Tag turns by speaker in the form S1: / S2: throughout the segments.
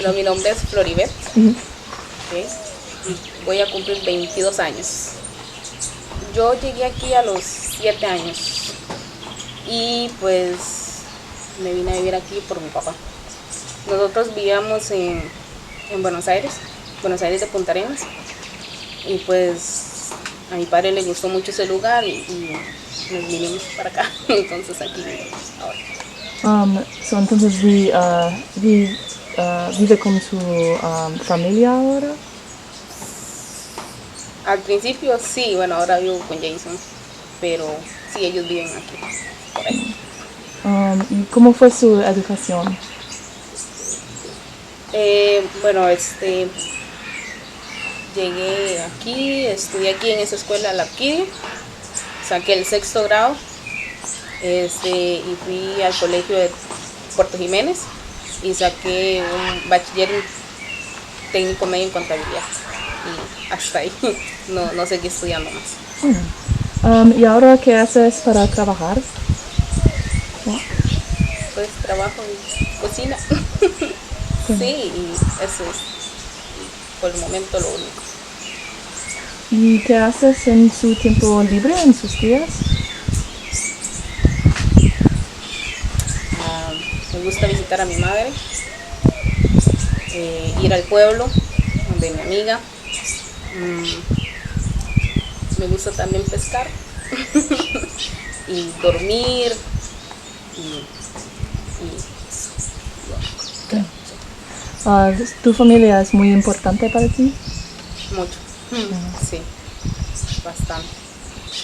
S1: Bueno, mi nombre es Floribet.
S2: Ujú.
S1: ¿Ok? Y voy a cumplir 22 años. Yo llegué aquí a los 7 años y pues me vine a vivir aquí por mi papá. Nosotros vivíamos en Buenos Aires de Punta Arenas, y pues a mi padre le gustó mucho ese lugar y nos vinimos para acá. Entonces aquí vivimos ahora.
S2: Entonces vive con su familia ahora.
S1: Al principio sí, bueno, ahora vivo con Jason, pero sí, ellos viven aquí, por ahí.
S2: ¿Y cómo fue su educación?
S1: Bueno, llegué aquí, estudié aquí en esa escuela, la Orquídea, saqué el 6º grado, y fui al colegio de Puerto Jiménez y saqué un bachiller técnico medio en contabilidad, y hasta ahí. No seguí estudiando más.
S2: ¿Y ahora qué haces para trabajar?
S1: Pues trabajo en cocina. Sí, y eso es por el momento lo único.
S2: ¿Y qué haces en su tiempo libre, en sus días?
S1: Me gusta visitar a mi madre, ir al pueblo donde mi amiga. Me gusta también pescar y dormir y
S2: ¿Tu familia es muy importante para ti?
S1: mucho. Sí, bastante.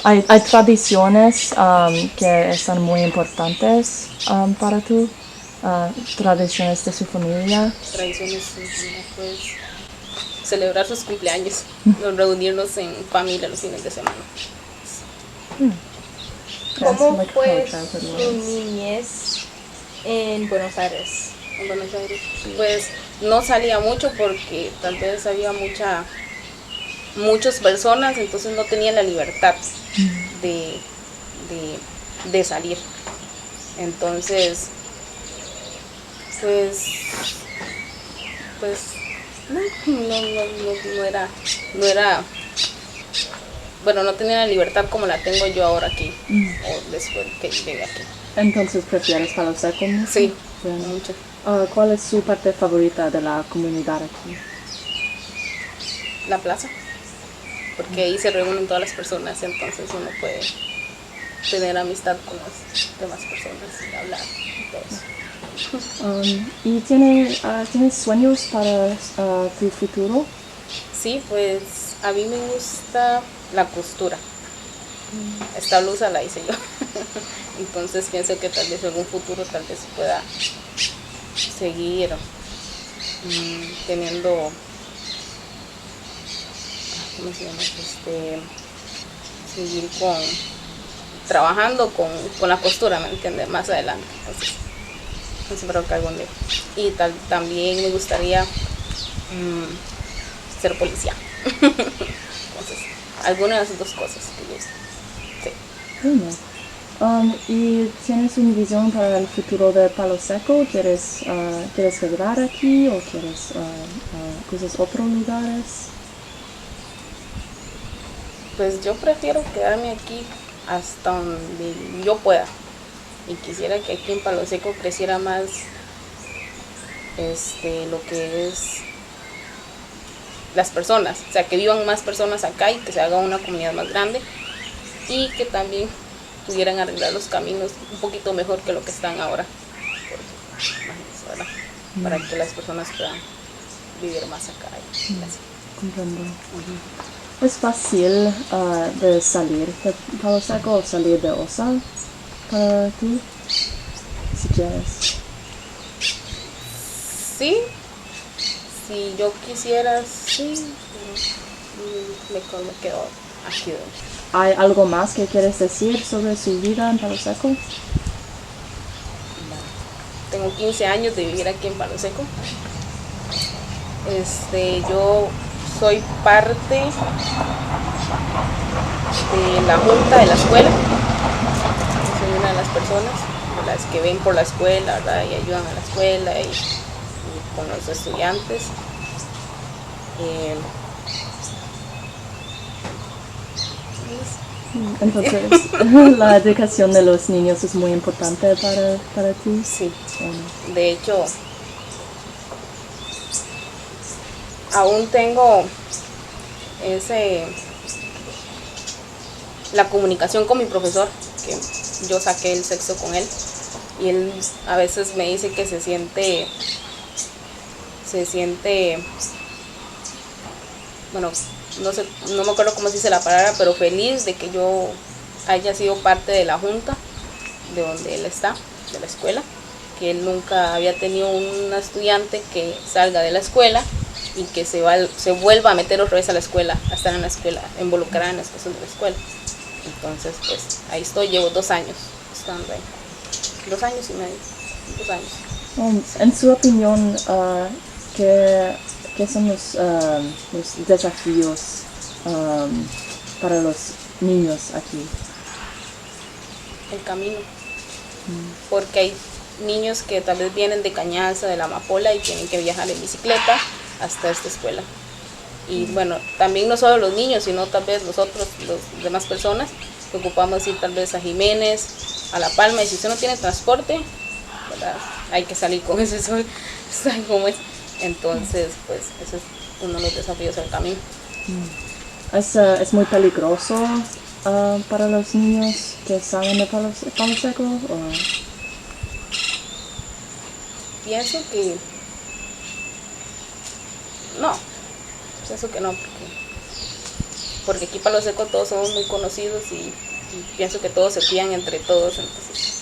S2: ¿Hay tradiciones que son muy importantes para tú? ¿Tradiciones de su familia?
S1: Tradiciones, pues celebrar sus cumpleaños, reunirnos en familia los fines de semana.
S3: ¿Cómo
S2: Like
S3: fue
S2: how childhood
S3: su
S2: was.
S3: niñez en Buenos Aires?
S1: En Buenos Aires, pues no salía mucho porque tal vez había muchas personas, entonces no tenía la libertad de salir. Entonces, pues no era, bueno, no tenía la libertad como la tengo yo ahora aquí, o después que llegué aquí.
S2: Entonces, ¿prefieres Palo Seco?
S1: Sí,
S2: Bueno.
S1: mucho.
S2: ¿Cuál es su parte favorita de la comunidad aquí?
S1: La plaza, porque ahí se reúnen todas las personas, entonces uno puede tener amistad con las demás personas y hablar y todo eso.
S2: ¿Y tienes sueños para tu futuro?
S1: Sí, pues a mí me gusta la costura. Esta blusa la hice yo. Entonces pienso que tal vez en algún futuro tal vez pueda seguir teniendo, ¿cómo se llama? Seguir trabajando con la costura, ¿me entiendes? Más adelante. Entonces espero que algún día. Y también me gustaría ser policía. Entonces, alguna de las dos cosas que yo sí.
S2: Bueno. ¿Y tienes una visión para el futuro de Palo Seco? ¿Quieres quedar aquí o quieres quizás otros lugares?
S1: Pues yo prefiero quedarme aquí hasta donde yo pueda. Y quisiera que aquí en Palo Seco creciera más lo que es las personas, o sea, que vivan más personas acá y que se haga una comunidad más grande, y que también pudieran arreglar los caminos un poquito mejor que lo que están ahora. Imagínense, ¿verdad? Para que las personas puedan vivir más acá.
S2: Comprendo. ¿Es fácil de salir de Palo Seco o salir de Osa para tú? Si quieres.
S1: Sí, si yo quisiera, sí, me quedo aquí.
S2: ¿Hay algo más que quieres decir sobre su vida en Palo Seco?
S1: Tengo 15 años de vivir aquí en Palo Seco. Yo soy parte de la junta de la escuela. Soy una de las personas, de las que ven por la escuela, ¿verdad? Y ayudan a la escuela y con los estudiantes.
S2: Entonces, la educación de los niños es muy importante para ti.
S1: Sí,
S2: Bueno,
S1: de hecho, aún tengo la comunicación con mi profesor, que yo saqué el sexto con él, y él a veces me dice que se siente, bueno, no sé, no me acuerdo cómo se dice la palabra, pero feliz de que yo haya sido parte de la junta de donde él está, de la escuela, que él nunca había tenido una estudiante que salga de la escuela y que se vuelva a meter otra vez a la escuela, a estar en la escuela, involucrada en las cosas de la escuela. Entonces, pues ahí estoy, llevo 2 años estando ahí. 2 años y medio, 2 años.
S2: En su opinión, ¿qué son los desafíos para los niños aquí?
S1: El camino. Porque hay niños que tal vez vienen de Cañaza, de la Amapola, y tienen que viajar en bicicleta hasta esta escuela. Y bueno, también no solo los niños, sino tal vez las demás personas que ocupamos ir tal vez a Jiménez, a La Palma, y si usted no tiene transporte, ¿verdad? Hay que salir con ese sol, ¿saben cómo es? Entonces, pues ese es uno de los desafíos del camino.
S2: ¿Es muy peligroso para los niños que salen de Palo Seco?
S1: Pienso que no, pienso que no, porque aquí Palo Seco todos somos muy conocidos y pienso que todos se cuidan entre todos, entonces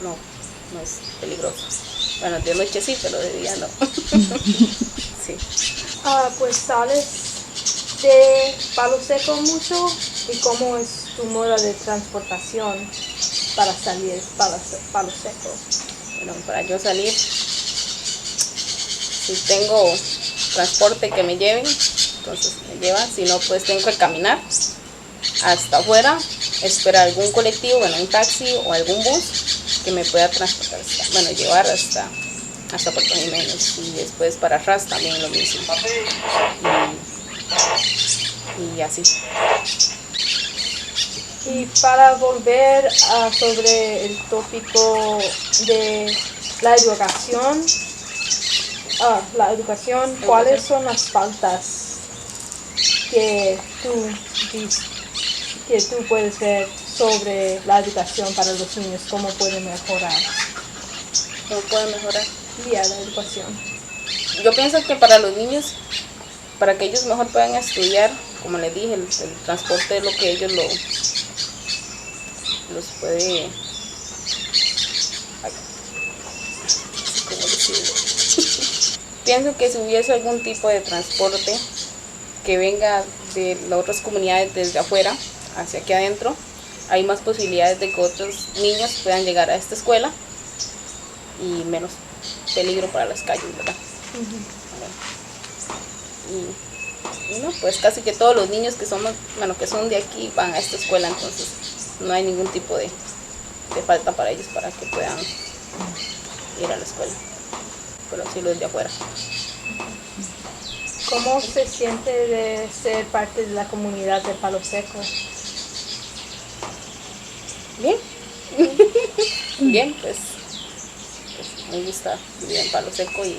S1: no es peligroso. Bueno, de noche sí, pero de día no. Sí.
S3: Pues sales de Palo Seco mucho, y cómo es tu modo de transportación para salir Palo Seco.
S1: Bueno, para yo salir, si tengo transporte que me lleven, entonces me llevan, si no, pues tengo que caminar hasta afuera, esperar algún colectivo, bueno, un taxi o algún bus que me pueda transportar, llevar hasta Puerto Jiménez, y después para atrás también lo mismo, y así.
S3: Y para volver sobre el tópico de la educación, ¿cuáles son las faltas que tú puedes ver sobre la educación para los niños? ¿Cómo puede mejorar?
S1: ¿Cómo puede mejorar?
S3: La educación.
S1: Yo pienso que para los niños, para que ellos mejor puedan estudiar, como les dije, el transporte es lo que ellos los puede, ¿cómo decirlo? Pienso que si hubiese algún tipo de transporte que venga de las otras comunidades desde afuera hacia aquí adentro, hay más posibilidades de que otros niños puedan llegar a esta escuela y menos peligro para las calles, ¿verdad? Y no, pues casi que todos los niños que son de aquí van a esta escuela, entonces no hay ningún tipo de falta para ellos para que puedan ir a la escuela, pero sí los de afuera.
S3: ¿Cómo se siente de ser parte de la comunidad de Palo Seco?
S1: Bien, bien, pues me gusta vivir en Palo Seco y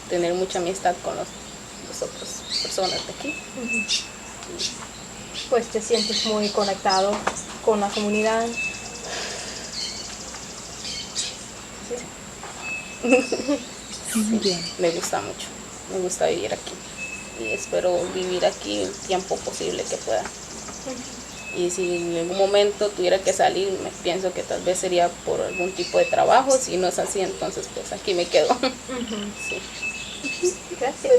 S1: tener mucha amistad con las otras personas de aquí.
S3: Pues te sientes muy conectado con la comunidad.
S2: Bien.
S1: Me gusta mucho, me gusta vivir aquí y espero vivir aquí el tiempo posible que pueda. Y si en algún momento tuviera que salir, pienso que tal vez sería por algún tipo de trabajo. Si no es así, entonces pues aquí me quedo. Sí.
S3: Gracias.